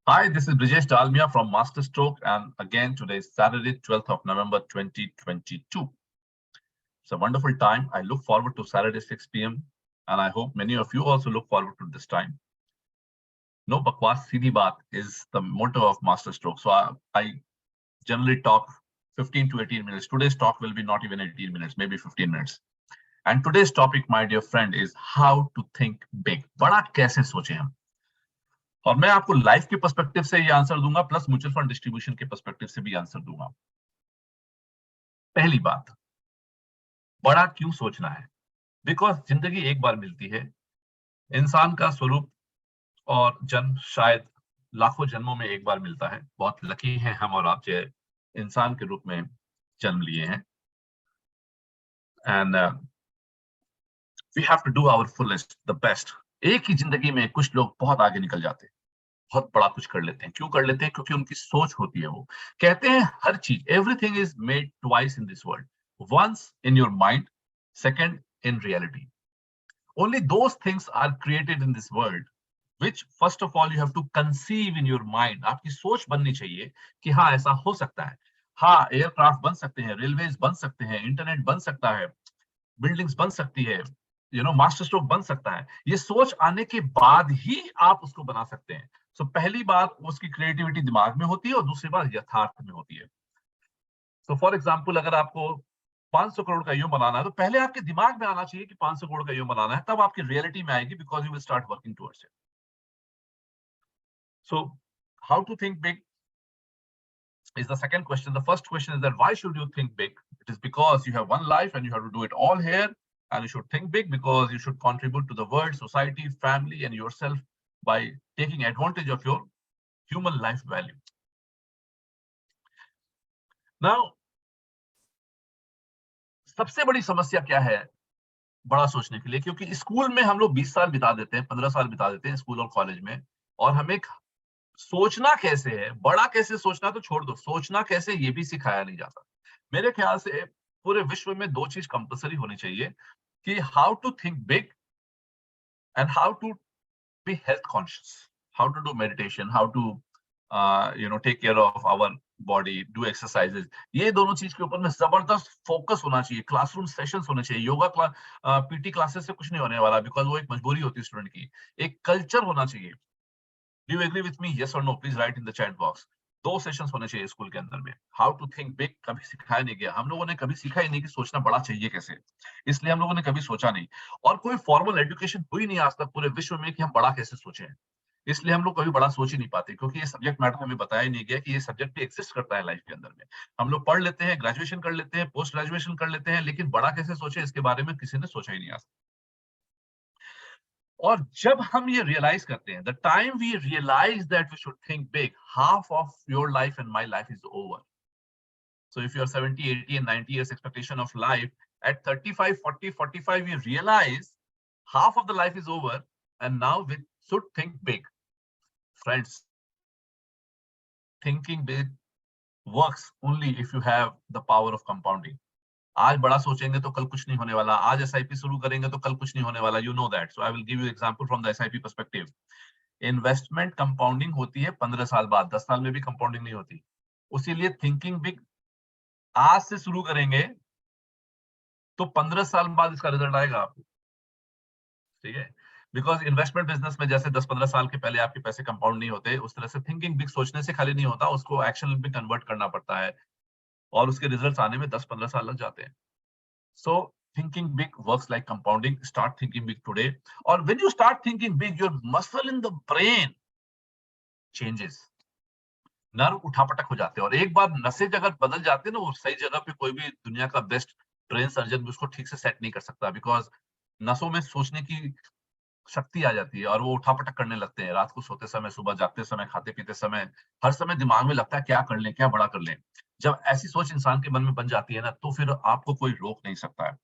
Hi, this is Brijesh Dalmia from Masterstroke, and again today is Saturday, 12th of November 2022. It's a wonderful time. I look forward to Saturday 6 p.m. and I hope many of you also look forward to this time. No bakwas, seedhi baat is the motto of Masterstroke. So I generally talk 15 to 18 minutes. Today's talk will be not even 18 minutes, maybe 15 minutes. And today's topic, my dear friend, is how to think big. बड़ा कैसे सोचें हम? और मैं आपको life के perspective से ये आंसर दूंगा, प्लस म्यूचुअल फंड डिस्ट्रीब्यूशन के पर्सपेक्टिव से भी आंसर दूंगा। पहली बात, बड़ा क्यों सोचना है? बिकॉज जिंदगी एक बार मिलती है। इंसान का स्वरूप और जन्म शायद लाखों जन्मों में एक बार मिलता है। बहुत लकी हैं हम और आप जो इंसान के रूप में जन्म लिए हैं। And we have to do our fullest, the best. एक ही जिंदगी में कुछ लोग बहुत आगे निकल जाते हैं, बहुत बड़ा कुछ कर लेते हैं। क्यों कर लेते हैं? क्योंकि उनकी सोच होती है। वो कहते हैं हर चीज, everything is made twice in this world, once in your mind, second in reality. Only those things are created in this world which first of all you have to conceive in your mind। आपकी सोच बननी चाहिए कि हाँ ऐसा हो सकता है। हाँ, एयरक्राफ्ट बन सकते हैं, रेलवेज बन सकते हैं, इंटरनेट बन सकता है, बिल्डिंग्स बन सकती है, मास्टर स्ट्रोक बन सकता है। ये सोच आने के बाद ही आप उसको बना सकते हैं। सो पहली बात उसकी क्रिएटिविटी दिमाग में होती है और दूसरी बात यथार्थ में होती है। तो फॉर एग्जाम्पल, अगर आपको 500 करोड़ का यूं बनाना है तो पहले आपके दिमाग में आना चाहिए कि 500 करोड़ का यूं बनाना है, तब आपकी रियलिटी में आएगी, because you will start working towards it. So, how to think big is the second question. The first question is that why should you think big? It is because you have one life and you have to do it all here, and you should think big because you should contribute to the world, society, family, and yourself by taking advantage of your human life value. Now, सबसे बड़ी समस्या क्या है बड़ा सोचने के लिए? क्योंकि स्कूल में हम लोग 20 साल बिता देते हैं, 15 साल बिता देते हैं स्कूल और कॉलेज में, और हमें सोचना कैसे है, बड़ा कैसे सोचना तो छोड़ दो, सोचना कैसे ये भी सिखाया नहीं जाता। मेरे ख्याल से पूरे विश्व में दो चीज कंपलसरी होनी चाहिए कि how to think big and how to be health conscious, how to do meditation, how to take care of our body, do exercises. ये दोनों चीज के ऊपर में जबरदस्त फोकस होना चाहिए। क्लासरूम सेशंस होने चाहिए। योगा क्लास, पीटी क्लासेस से कुछ नहीं होने वाला, बिकॉज वो एक मजबूरी होती है स्टूडेंट की। एक कल्चर होना चाहिए। Do you agree with me? Yes or no? Please write in the chat box. 2 sessions होने चाहिए स्कूल के अंदर में। हाउ टू थिंक बिग कभी सिखाया नहीं गया। हम लोगों ने कभी सीखा ही नहीं कि सोचना बड़ा चाहिए कैसे, इसलिए हम लोगों ने कभी सोचा नहीं। और कोई फॉर्मल एजुकेशन हुई नहीं आज तक पूरे विश्व में कि हम बड़ा कैसे सोचें। इसलिए हम लोग कभी बड़ा सोच ही नहीं पाते, क्योंकि ये सब्जेक्ट मैटर हमें बताया ही नहीं गया कि ये सब्जेक्ट भी एग्जिस्ट करता है लाइफ के अंदर में। हम लोग पढ़ लेते हैं, ग्रेजुएशन कर लेते हैं, पोस्ट ग्रेजुएशन कर लेते हैं, लेकिन बड़ा कैसे सोचे इसके बारे में किसी ने सोचा ही नहीं आज तक। और जब हम ये रियलाइज करते हैं, the time we realise that we should think big, half of your life and my life is over. So if you are 70, 80 and 90 years expectation of life, at 35, 40, 45 you realize half of the life is over, and now we should think big. Friends, thinking big works only if you have the power of compounding. आज बड़ा सोचेंगे तो कल कुछ नहीं होने वाला। आज एसआईपी शुरू करेंगे तो कल कुछ नहीं होने वाला। You know that. So I will give you example from the SIP perspective. Investment compounding होती है 15 साल बाद, 10 साल में भी कंपाउंडिंग नहीं होती। उसीलिए थिंकिंग बिग आज से शुरू करेंगे तो 15 साल बाद इसका रिजल्ट आएगा आपको, ठीक है? बिकॉज इन्वेस्टमेंट बिजनेस में जैसे 10-15 साल के पहले आपके पैसे कंपाउंड नहीं होते, उस तरह से थिंकिंग बिग सोचने से खाली नहीं होता, उसको एक्शन में कन्वर्ट करना पड़ता है और उसके रिजल्ट आने में 10-15 साल लग जाते हैं। So thinking big works like compounding. Start thinking big today. Or when you start thinking big, your muscle in the brain changes. Nerve उठापटक हो जाते हैं, और एक बार नसें अगर बदल जाते हैं ना, वो सही जगह पे कोई भी दुनिया का बेस्ट ब्रेन सर्जन भी उसको ठीक से सेट नहीं कर सकता, बिकॉज नसों में सोचने की शक्ति आ जाती है और वो उठापटक करने लगते हैं। रात को सोते समय, सुबह जागते समय, खाते पीते समय, हर समय दिमाग में लगता है क्या कर लें, क्या बड़ा कर लें। जब ऐसी सोच इंसान के मन में बन जाती है ना, तो फिर आपको कोई रोक नहीं सकता है।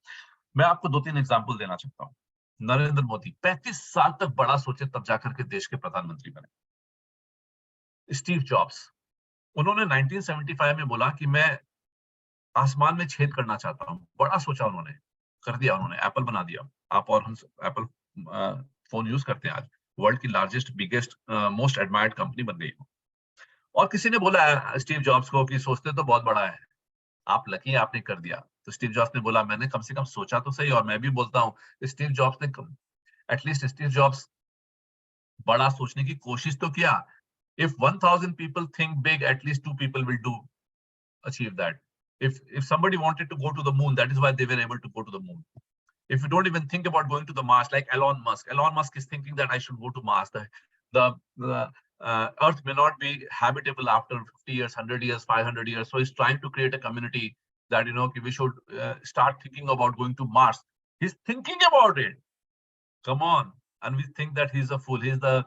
मैं आपको 2-3 एग्जांपल देना चाहता हूँ। नरेंद्र मोदी 35 साल तक बड़ा सोचे, तब जाकर के देश के प्रधानमंत्री बने। स्टीव जॉब्स, उन्होंने 1975 में बोला कि मैं आसमान में छेद करना चाहता हूँ। बड़ा सोचा उन्होंने, कर दिया उन्होंने, एप्पल बना दिया। आप और हम एप्पल फोन यूज करते हैं आज। वर्ल्ड की largest, biggest, most admired company बन गई। और किसी ने बोला स्टीव जॉब्स को कि सोचते तो बहुत बड़ा है, आप लकी आपने कर दिया। तो स्टीव जॉब्स ने बोला मैंने कम से कम सोचा तो सही। और मैं भी बोलता हूँ स्टीव जॉब्स ने एटलीस्ट स्टीव जॉब्स बड़ा सोचने की कोशिश तो किया। If 1,000 people think big, at least 2 people will achieve that. If somebody wanted to go to the moon, that is why they were able to go to the moon. If you don't even think about going to the Mars, like Elon Musk is thinking that I should go to Mars. The Earth may not be habitable after 50 years, 100 years, 500 years. So he's trying to create a community that we should start thinking about going to Mars. He's thinking about it. Come on, and we think that he's a fool. He's the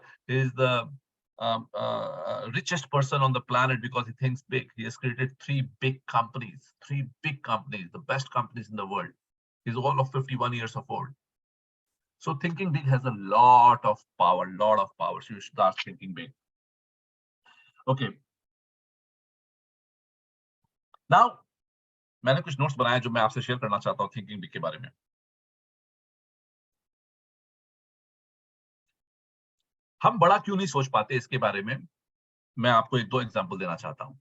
richest person on the planet because he thinks big. He has created three big companies, the best companies in the world. He's all of 51 years of old. So thinking big has a lot of power. So you should start thinking big. Okay. Now, मैंने कुछ notes बनाए जो मैं आपसे share करना चाहता हूँ thinking big के बारे में। हम बड़ा क्यों नहीं सोच पाते इसके बारे में, मैं आपको एक दो एग्जांपल देना चाहता हूँ।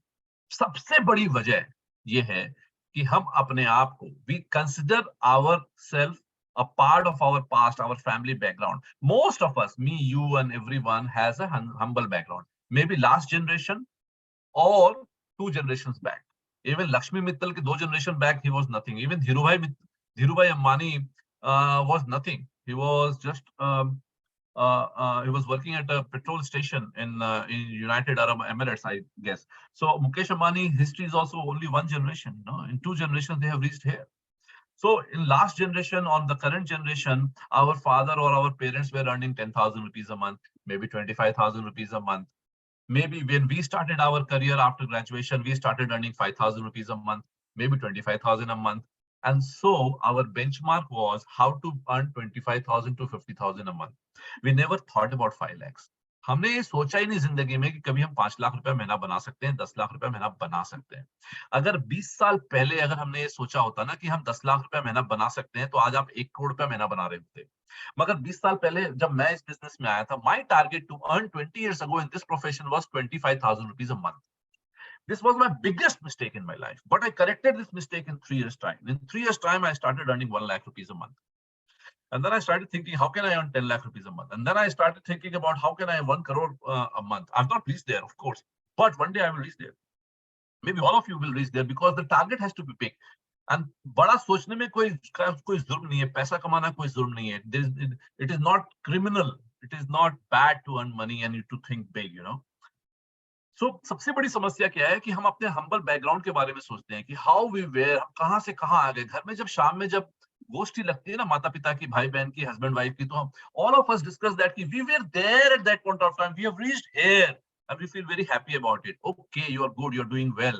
सबसे बड़ी वजह यह है कि हम अपने आप को we consider ourselves a part of our past, our family background. Most of us, me, you, and everyone has a humble background. Maybe last generation or 2 generations back. Even Lakshmi Mittal ke 2 generation back, he was nothing. Even Dhirubhai Ambani was nothing. He was just he was working at a petrol station in United Arab Emirates, I guess. So Mukesh Ambani history is also only one generation. In 2 generations they have reached here. So in last generation, on the current generation, our father or our parents were earning 10,000 rupees a month, maybe 25,000 rupees a month. Maybe when we started our career after graduation, we started earning 5,000 rupees a month, maybe 25,000 a month. And so our benchmark was how to earn 25,000 to 50,000 a month. We never thought about 5 lakhs. हमने ये सोचा ही नहीं जिंदगी में कि कभी हम 5 लाख रुपए महीना बना सकते हैं, 10 लाख रुपए महीना बना सकते हैं। अगर 20 साल पहले अगर हमने ये सोचा होता ना कि हम 10 लाख रुपए महीना बना सकते हैं, तो आज आप 1 करोड़ रुपए महीना बना रहे होते। मगर 20 साल पहले जब मैं इस बिजनेस में आया था, my target to earn 20 years ago in this profession was 25,000 rupees a month. This was my biggest mistake in my life, but I corrected this mistake in 3 years time. In 3 years time, I started earning 1 lakh rupees a month. And then I started thinking, how can I earn 10 lakh rupees a month? And then I started thinking about how can I earn 1 crore a month? I've not reached there, of course, but one day I will reach there. Maybe all of you will reach there because the target has to be big. And बड़ा सोचने में कोई जुर्म नहीं है, पैसा कमाना कोई जुर्म नहीं है. It is not criminal. It is not bad to earn money and to think big, So सबसे बड़ी समस्या क्या है कि हम अपने हम्बल बैकग्राउंड के बारे में सोचते हैं कि हाउ वी वेयर, कहां से कहां आ गए। घर में जब शाम में जब गोष्ठी लगती है ना माता पिता की, भाई बहन की, हस्बैंड वाइफ की, तो हम all of us discuss that कि we were there at that point of time, we have reached here and we feel very happy about it. Okay, you are good, you're doing well,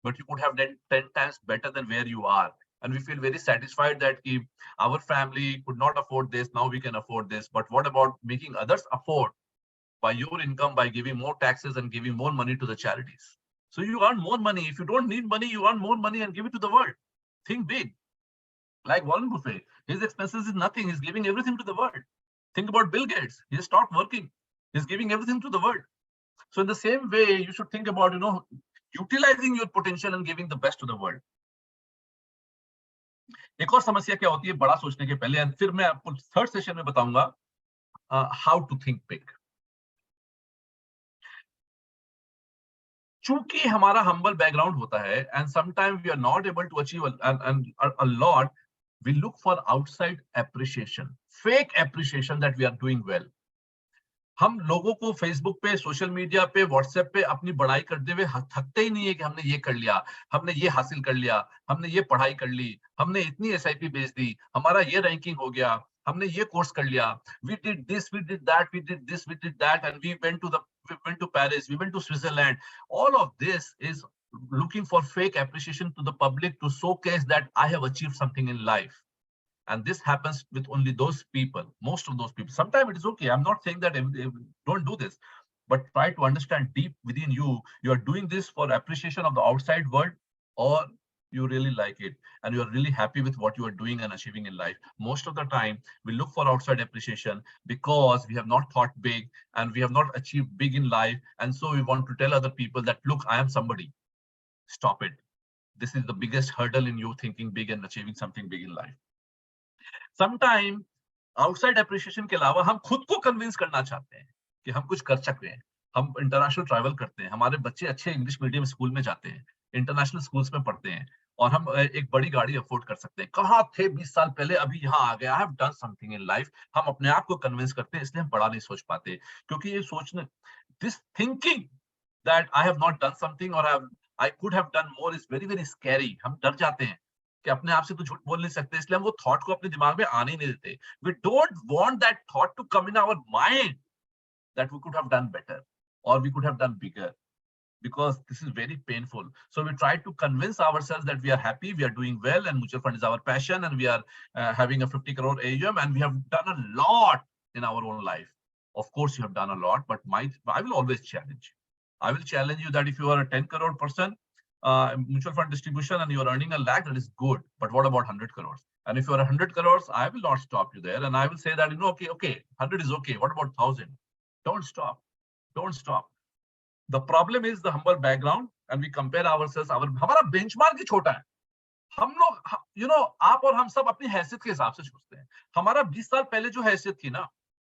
but you could have done 10 times better than where you are. And we feel very satisfied that our family could not afford this, now we can afford this. But what about making others afford by your income, by giving more taxes and giving more money to the charities? So you earn more money. If you don't need money, you earn more money and give it to the world. Think big. Like Warren Buffett, his expenses is nothing. He's giving everything to the world. Think about Bill Gates. He stopped working. He's giving everything to the world. So in the same way, you should think about, utilizing your potential and giving the best to the world. एक और समस्या क्या होती है बड़ा सोचने के पहले, फिर मैं आपको थर्ड सेशन में बताऊंगा हाउ टू थिंक बिग। चूंकि हमारा हम्बल बैकग्राउंड होता है and sometime we are not able to achieve a lot, we look for outside appreciation, fake appreciation that we are doing well. हम लोगों को फेसबुक पे, सोशल मीडिया पे, WhatsApp पे अपनी बड़ाई करते हुए थकते ही नहीं है कि हमने ये कर लिया, हमने ये हासिल कर लिया, हमने ये पढ़ाई कर ली, हमने इतनी एसआईपी बेच दी, हमारा ये रैंकिंग हो गया, हमने ये कोर्स कर लिया, we did this, we did that, we did this, we did that, and we went to Paris, we went to Switzerland. All of this is looking for fake appreciation to the public to showcase that I have achieved something in life. And this happens with only those people, most of those people. Sometimes it is okay. I'm not saying that don't do this, but try to understand deep within you, you are doing this for appreciation of the outside world, or you really like it, and you are really happy with what you are doing and achieving in life. Most of the time, we look for outside appreciation because we have not thought big and we have not achieved big in life. And so we want to tell other people that, look, I am somebody. Stop it. This is the biggest hurdle in you thinking big and achieving something big in life. Sometimes outside appreciation के अलावा हम खुद को convince करना चाहते हैं कि हम कुछ कर सकते हैं। हम इंटरनेशनल ट्रैवल करते हैं, हमारे बच्चे अच्छे इंग्लिश मीडियम स्कूल में जाते हैं, इंटरनेशनल स्कूल्स में पढ़ते हैं, और हम एक बड़ी गाड़ी अफोर्ड कर सकते हैं। कहाँ थे 20 साल पहले, अभी यहाँ आ गया, I have done something in life. हम अपने आप को कन्विंस करते हैं, इसलिए हम बड़ा नहीं सोच पाते, क्योंकि ये सोचने, this thinking that I have not done something और I could have done more is very very scary. हम डर जाते हैं कि अपने आप से तो झूठ बोल नहीं सकते, इसलिए हम वो थॉट को अपने दिमाग में आने ही नहीं देते। We don't want that thought to come in our mind that we could have done better or we could have done bigger, because this is very painful. So we try to convince ourselves that we are happy, we are doing well, and mutual fund is our passion, and we are having a 50 crore AUM, and we have done a lot in our own life. Of course, you have done a lot, but I will always challenge. I will challenge you that if you are a 10 crore person, mutual fund distribution, and you are earning a lakh, that is good. But what about 100 crores? And if you are 100 crores, I will not stop you there. And I will say that, okay, 100 is okay. What about 1,000? Don't stop. Don't stop. The problem is the humble background, and we compare ourselves. हमारा benchmark ही छोटा है. हम लोग, आप और हम सब अपनी हैसियत के हिसाब से सोचते हैं. हमारा 20 साल पहले जो हैसियत थी ना,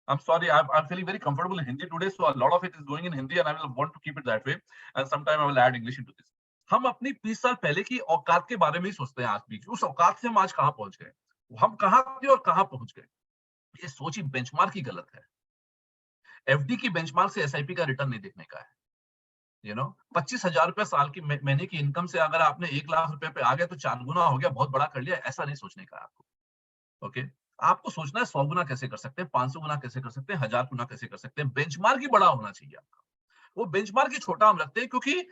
I'm sorry, I'm feeling very comfortable in Hindi today, so a lot of it is going in Hindi, and I will want to keep it that way. And sometime I will add English into this. हम अपनी 20 साल पहले की औकात के बारे में ही सोचते हैं आज भी, उस औकात से हम आज कहाँ पहुंच गए, हम कहाँ थे और कहाँ पहुंच गए। ये सोच ही बेंचमार्क ही गलत है। एफडी की बेंचमार्क से एसआईपी का रिटर्न नहीं देखने का है। 25,000 रुपए साल की महीने की इनकम से अगर आपने 1 लाख रुपए पे आ गए तो 4 गुना हो गया, बहुत बड़ा कर लिया, ऐसा नहीं सोचने का है आपको। ओके, आपको सोचना है 100 गुना कैसे कर सकते हैं, 500 गुना कैसे कर सकते हैं, 1000 गुना कैसे कर सकते हैं। बेंचमार्क ही बड़ा होना चाहिए आपका। वो बेंचमार्क ही छोटा हम रखते हैं क्योंकि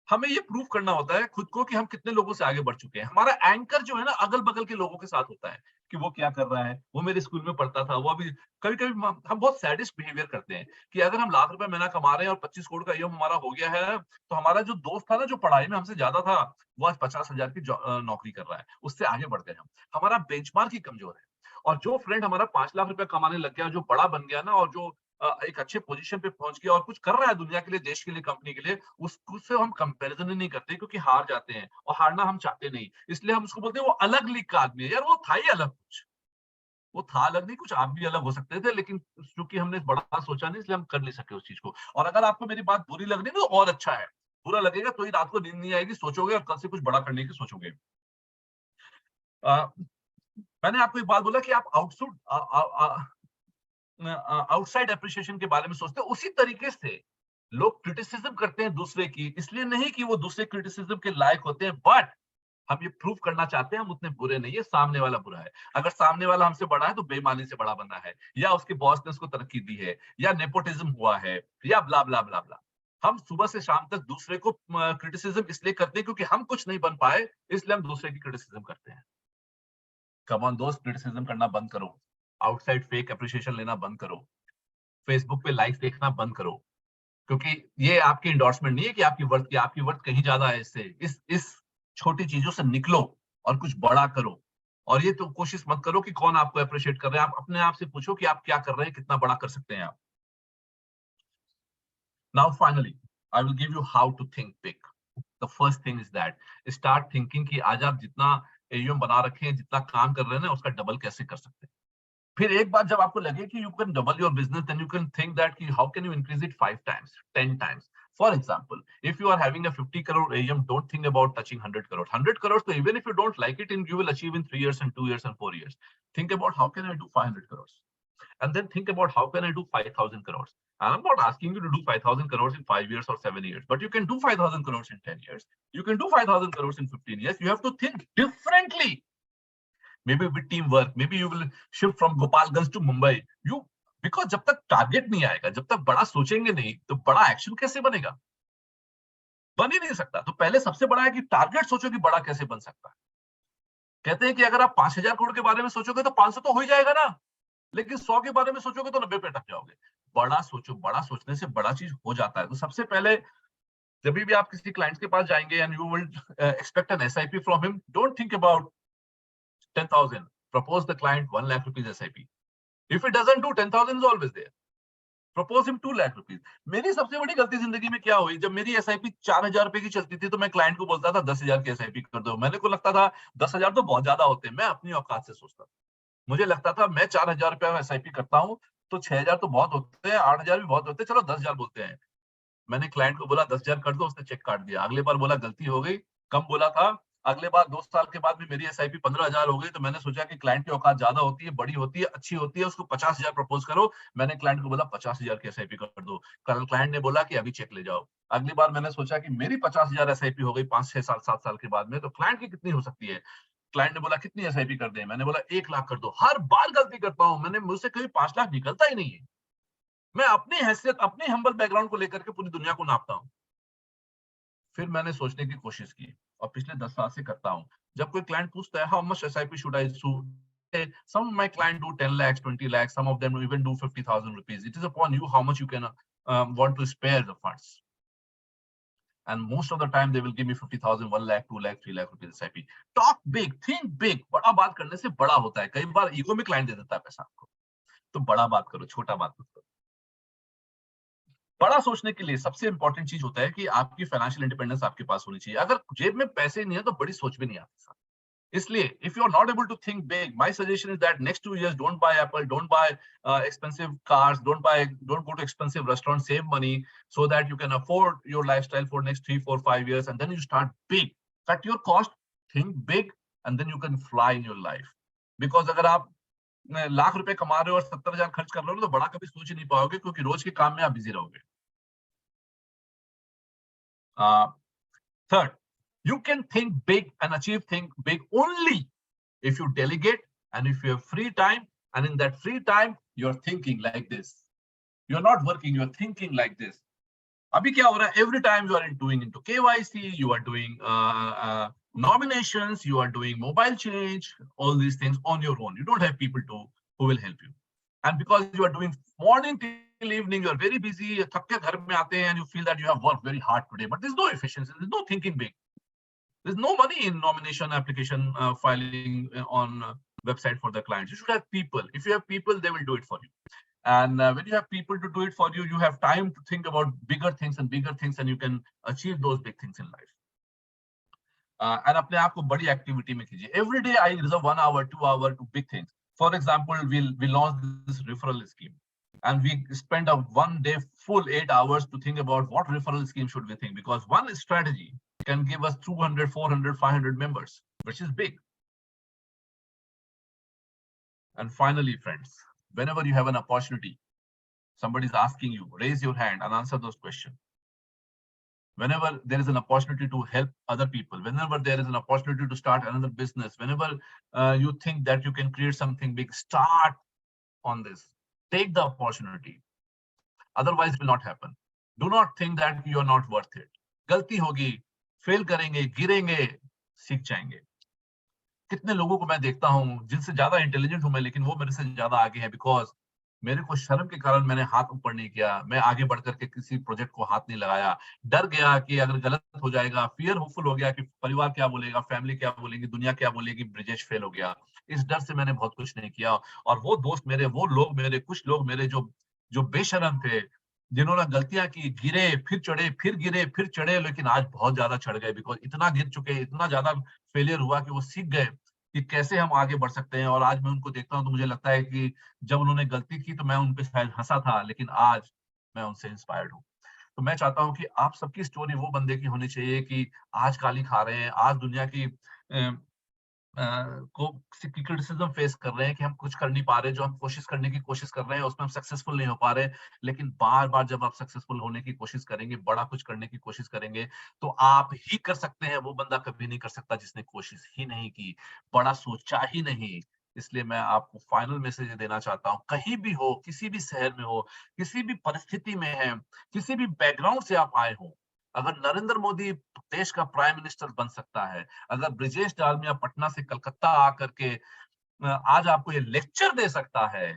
हमें ये प्रूव करना होता है खुद को कि हम कितने लोगों से आगे बढ़ चुके हैं। हमारा एंकर जो है ना, अगल बगल के लोगों के साथ होता है कि वो क्या कर रहा है, वो मेरे स्कूल में पढ़ता था, वो अभी कभी-कभी हम बहुत सैडिस्ट बिहेवियर करते हैं कि अगर हम लाख रुपए महीना कमा रहे हैं और 25 करोड़ का ईएम हमारा हो गया है, तो हमारा जो दोस्त था ना, जो पढ़ाई में हमसे ज्यादा था, वो आज 50,000 की नौकरी कर रहा है, उससे आगे बढ़ गए हम। हमारा बेंचमार्क ही कमजोर है। और जो फ्रेंड हमारा 5 लाख रुपए कमाने लग गया, जो बड़ा बन गया ना, और जो एक अच्छे पोजीशन पे पहुंच गया और कुछ कर रहा है दुनिया के लिए, देश के लिए, कंपनी के लिए, उससे हम कंपैरिजन ही नहीं करते, क्योंकि हार जाते हैं और हारना हम चाहते नहीं। इसलिए हम उसको बोलते हैं वो अलग लीग का आदमी है। यार वो था ही अलग कुछ, वो था अलग नहीं कुछ, आप भी अलग हो सकते थे, लेकिन क्योंकि हमने बड़ा सोचा नहीं, इसलिए हम कर नहीं सके उस चीज को। और अगर आपको मेरी बात बुरी लग रही है तो और अच्छा है, बुरा लगेगा तो ही रात को नींद नहीं आएगी, सोचोगे और कल से कुछ बड़ा करने की सोचोगे। मैंने आपको एक बात बोला कि आप आउटसाइड एप्रिसिएशन के बारे में सोचते हैं, उसी तरीके से लोग क्रिटिसिज्म करते हैं दूसरे की, इसलिए नहीं कि वो दूसरे क्रिटिसिज्म के लायक होते हैं, बट हम ये प्रूव करना चाहते हैं हम उतने बुरे नहीं है, सामने वाला बुरा है। अगर सामने वाला हमसे बड़ा है तो बेईमानी से बड़ा बना है, या उसके बॉस ने उसको तरक्की दी है, या नेपोटिज्म हुआ है, या ब्ला ब्ला ब्ला ब्ला। हम सुबह से शाम तक दूसरे को क्रिटिसिज्म इसलिए करते हैं क्योंकि हम कुछ नहीं बन पाए, इसलिए हम दूसरे की क्रिटिसिज्म करते हैं। कम ऑन दोस्त, क्रिटिसिज्म करना बंद करो, आउटसाइड फेक एप्रिसिएशन लेना बंद करो, फेसबुक पे लाइक्स देखना बंद करो, क्योंकि ये आपकी इंडोर्समेंट नहीं है कि आपकी वर्थ कहीं ज्यादा है इससे। इस छोटी चीजों से निकलो और कुछ बड़ा करो। और ये तो कोशिश मत करो कि कौन आपको अप्रिशिएट कर रहा है, आप अपने आप से पूछो कि आप क्या कर रहे हैं, कितना बड़ा कर सकते हैं आप। Now finally I will give you how to think big. The first thing is that start thinking कि आज आप जितना एयूएम बना रखे हैं, जितना काम कर रहे हैं ना, उसका डबल कैसे कर सकते हैं। फिर एक बार जब आपको लगे कि you can double your business, then you can think that कि how can you increase it 5 times, 10 times. For example, if you are having a 50 crore AUM, don't think about touching 100 crore. 100 crores, so even if you don't like it, you will achieve in 3 years and 2 years and 4 years. Think about how can I do 500 crores? And then think about how can I do 5,000 crores? I'm not asking you to do 5,000 crores in 5 years or 7 years, but you can do 5,000 crores in 10 years. You can do 5,000 crores in 15 years. You have to think differently. Maybe with teamwork, maybe you will shift from Gopalganj to Mumbai. Because जब तक target नहीं आएगा, जब तक बड़ा सोचेंगे नहीं, तो बड़ा एक्शन कैसे बनेगा? बन ही नहीं सकता। तो पहले सबसे बड़ा है कि टारगेट सोचो कि बड़ा कैसे बन सकता है। कहते हैं कि अगर आप 5,000 करोड़ के बारे में सोचोगे तो 500 तो हो ही जाएगा ना, लेकिन 100 के बारे में सोचोगे तो 90 पे अटक जाओगे। बड़ा सोचो, बड़ा सोचने से बड़ा चीज हो जाता है। तो सबसे पहले जब भी आप किसी क्लाइंट के पास जाएंगे and you will expect an SIP from him, don't think about 10,000. Propose the client 1 lakh rupees SIP. If it doesn't do, 10,000 is always there. Propose him 2 lakh rupees. मेरी सबसे बड़ी गलती जिंदगी में क्या हुई, जब मेरी एसआईपी 4,000 रुपए की चलती थी तो मैं क्लाइंट को बोलता था 10,000 की एसआईपी कर दो। मैंने को लगता था 10,000 तो बहुत ज्यादा होते हैं, मैं अपनी औकात से सोचता था। मुझे लगता था मैं 4,000 रुपया एसआईपी करता हूँ तो 6,000 तो बहुत होते हैं, 8,000 भी बहुत होते हैं, चलो 10,000 बोलते हैं। मैंने क्लाइंट को बोला 10,000 कर दो, उसने चेक काट दिया। अगले बार बोला गलती हो गई, कम बोला था। अगले बार 2 साल के बाद भी मेरी एसआईपी 15,000 हो गई, तो मैंने सोचा कि क्लाइंट की औकात ज्यादा होती है, बड़ी होती है, अच्छी होती है, उसको 50,000 प्रपोज करो। मैंने क्लाइंट को बोला 50,000 की एसआईपी कर दो। कल क्लाइंट ने बोला कि अभी चेक ले जाओ। अगली बार मैंने सोचा कि मेरी 50,000 एसआईपी हो गई 5, 6 साल, 7 साल के बाद में, तो क्लाइंट की कितनी हो सकती है? क्लाइंट ने बोला कितनी एसआईपी कर दें? मैंने बोला 1 लाख कर दो। हर बार गलती करता हूँ, मैंने मुझसे कभी 5 लाख निकलता ही नहीं है। मैं अपनी हैसियत, अपने हम्बल बैकग्राउंड को लेकर के पूरी दुनिया को नापता हूँ। फिर मैंने सोचने की कोशिश की और पिछले 10 साल से करता हूँ। जब कोई क्लाइंट पूछता है how much SIP should I do, some of my client do 10 lakhs, 20 lakhs, some of them even do 50,000 rupees. It is upon you how much you can want to spare the funds. And most of the time they will give me 50,000, 1 lakh, 2 lakh, 3 lakh rupees SIP. Talk big, think big. बड़ा बात करने से बड़ा होता है। कई बार ego में client दे देता है पैसा आपको। तो बड़ा बात करो, छोटा बात मत करो। बड़ा सोचने के लिए सबसे इंपॉर्टेंट चीज होता है कि आपकी फाइनेंशियल इंडिपेंडेंस आपके पास होनी चाहिए। अगर जेब में पैसे नहीं है तो बड़ी सोच भी नहीं आती साहब। इसलिए if you are not able to think big, my suggestion is that next 2 years don't buy Apple, don't buy expensive cars, don't go to expensive restaurants, save money so that you can afford your lifestyle for next 3, 4, 5 years, and then you start big. Cut your cost, think big, and then you can fly in your life. Because अगर आप लाख रुपए कमा रहे हो और 70,000 खर्च कर रहे हो तो बड़ा कभी सोच ही नहीं पाओगे, क्योंकि रोज के काम में आप बिजी रहोगे। Third, you can think big and achieve think big only if you delegate and if you have free time, and in that free time you're thinking like this. You're not working, you're thinking like this. Abhi kya ho raha hai? Every time you are doing into KYC, you are doing nominations, you are doing mobile change, all these things on your own. You don't have people who will help you. And because you are doing morning till evening, you are very busy, thak ke ghar mein aate hain and you feel that you have worked very hard today, but there's no efficiency, there's no thinking big. There's no money in nomination application filing on website for the clients. You should have people. If you have people, they will do it for you. And when you have people to do it for you, you have time to think about bigger things, and you can achieve those big things in life. And अपने आप को बड़ी activity में कीजिए. Every day I reserve 1 hour, 2 hour to big things. For example, we launched this referral scheme, and we spend a 1 day full 8 hours to think about what referral scheme should we think, because one strategy can give us 200, 400, 500 members, which is big. And finally, friends, whenever you have an opportunity, somebody is asking you, raise your hand and answer those questions. Whenever there is an opportunity to help other people, whenever there is an opportunity to start another business, whenever you think that you can create something big, start on this. Take the opportunity. Otherwise, it will not happen. Do not think that you are not worth it. गलती होगी, fail करेंगे, गिरेंगे, सीख जाएंगे। कितने लोगों को मैं देखता हूँ जिनसे ज्यादा इंटेलिजेंट हूं मैं, लेकिन वो मेरे से ज्यादा आगे है, बिकॉज मेरे को शर्म के कारण मैंने हाथ ऊपर नहीं किया, मैं आगे बढ़ करके किसी प्रोजेक्ट को हाथ नहीं लगाया, डर गया कि अगर गलत हो जाएगा, फियर होपफुल हो गया कि परिवार क्या बोलेगा, फैमिली क्या बोलेगी, दुनिया क्या बोलेगी, ब्रिजेश फेल हो गया। इस डर से मैंने बहुत कुछ नहीं किया। और वो दोस्त मेरे, वो लोग मेरे, कुछ लोग मेरे जो जो बेशरम थे, जिन्होंने गलतियां की, गिरे फिर चढ़े, फिर गिरे फिर चढ़े, लेकिन आज बहुत ज्यादा चढ़ गए, बिकॉज इतना गिर चुके, इतना ज्यादा फेलियर हुआ कि वो सीख गए कि कैसे हम आगे बढ़ सकते हैं। और आज मैं उनको देखता हूं तो मुझे लगता है कि जब उन्होंने गलती की तो मैं उन पे शायद हंसा था, लेकिन आज मैं उनसे इंस्पायर्ड हूँ। तो मैं चाहता हूँ कि आप सबकी स्टोरी वो बंदे की होनी चाहिए कि आज गाली खा रहे हैं, आज दुनिया की को क्रिटिसिज्म फेस कर रहे हैं कि हम कुछ कर नहीं पा रहे, जो हम कोशिश करने की कोशिश कर रहे हैं उसमें हम सक्सेसफुल नहीं हो पा रहे, लेकिन बार बार जब आप सक्सेसफुल होने की कोशिश करेंगे, बड़ा कुछ करने की कोशिश करेंगे, तो आप ही कर सकते हैं। वो बंदा कभी नहीं कर सकता जिसने कोशिश ही नहीं की, बड़ा सोचा ही नहीं। इसलिए मैं आपको फाइनल मैसेज देना चाहता हूँ, कहीं भी हो, किसी भी शहर में हो, किसी भी परिस्थिति में है, किसी भी बैकग्राउंड से आप आए हो, अगर नरेंद्र मोदी देश का प्राइम मिनिस्टर बन सकता है, अगर ब्रिजेश डालमिया पटना से कलकत्ता आकर के आज आपको ये लेक्चर दे सकता है,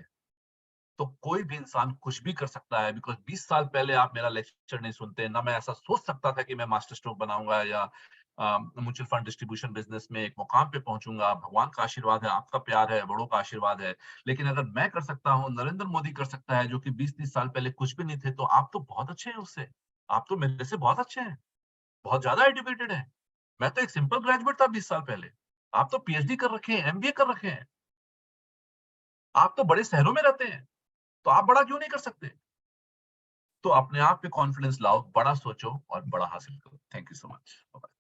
तो कोई भी इंसान कुछ भी कर सकता है, बिकॉज़ 20 साल पहले आप मेरा लेक्चर नहीं सुनते, ना मैं ऐसा सोच सकता था कि मैं मास्टर स्ट्रोक बनाऊँगा या म्यूचुअल फंड डिस्ट्रीब्यूशन बिज़नेस में एक मुकाम पे पहुँचूँगा। भगवान का आशीर्वाद है, आपका प्यार है, बड़ों का आशीर्वाद है। लेकिन अगर मैं कर सकता हूँ, नरेंद्र मोदी कर सकता है, जो कि 20-30 साल पहले कुछ भी नहीं थे, तो आप तो बहुत अच्छे हैं उससे। आप तो मेरे से बहुत अच्छे हैं, बहुत ज़्यादा एजुकेटेड हैं। मैं तो एक सिंपल ग्रेजुएट था 20 साल पहले। आप तो पीएचडी कर रखे हैं, एमबीए कर रखे हैं। आप तो बड़े शहरों में रहते हैं, तो आप बड़ा क्यों नहीं कर सकते? तो अपने आप पे कॉन्फिडेंस लाओ, बड़ा सोचो और बड़ा हासिल करो। Thank you so much. Bye-bye.